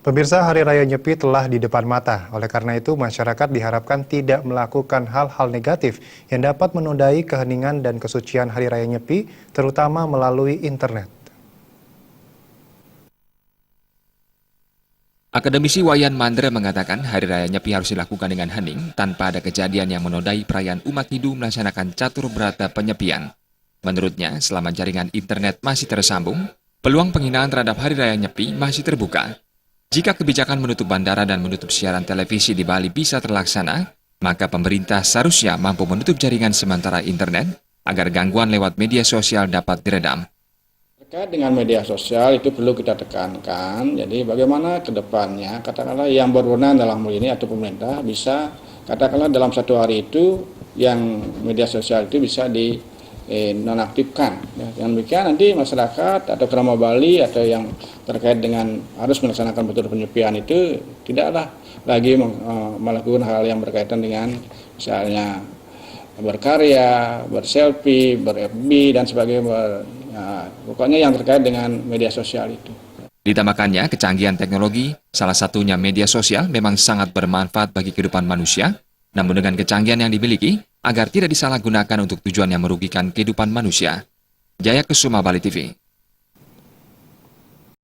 Pemirsa, Hari Raya Nyepi telah di depan mata. Oleh karena itu, masyarakat diharapkan tidak melakukan hal-hal negatif yang dapat menodai keheningan dan kesucian Hari Raya Nyepi, terutama melalui internet. Akademisi Wayan Mandra mengatakan Hari Raya Nyepi harus dilakukan dengan hening tanpa ada kejadian yang menodai perayaan umat Hindu melaksanakan catur berata penyepian. Menurutnya, selama jaringan internet masih tersambung, peluang penghinaan terhadap Hari Raya Nyepi masih terbuka. Jika kebijakan menutup bandara dan menutup siaran televisi di Bali bisa terlaksana, maka pemerintah seharusnya mampu menutup jaringan sementara internet agar gangguan lewat media sosial dapat diredam. Terkait dengan media sosial itu perlu kita tekankan, jadi bagaimana ke depannya, katakanlah yang berwenang dalam hal ini atau pemerintah bisa, katakanlah dalam satu hari itu yang media sosial itu bisa dinonaktifkan. Dengan demikian nanti masyarakat atau kerama Bali atau yang terkait dengan harus melaksanakan betul penyepian itu tidaklah lagi melakukan hal yang berkaitan dengan misalnya berkarya, berselfie, ber-FB dan sebagainya. Pokoknya yang terkait dengan media sosial itu. Ditambahkannya, kecanggihan teknologi, salah satunya media sosial, memang sangat bermanfaat bagi kehidupan manusia, namun dengan kecanggihan yang dimiliki, agar tidak disalahgunakan untuk tujuan yang merugikan kehidupan manusia. Jaya Kusuma, Bali TV.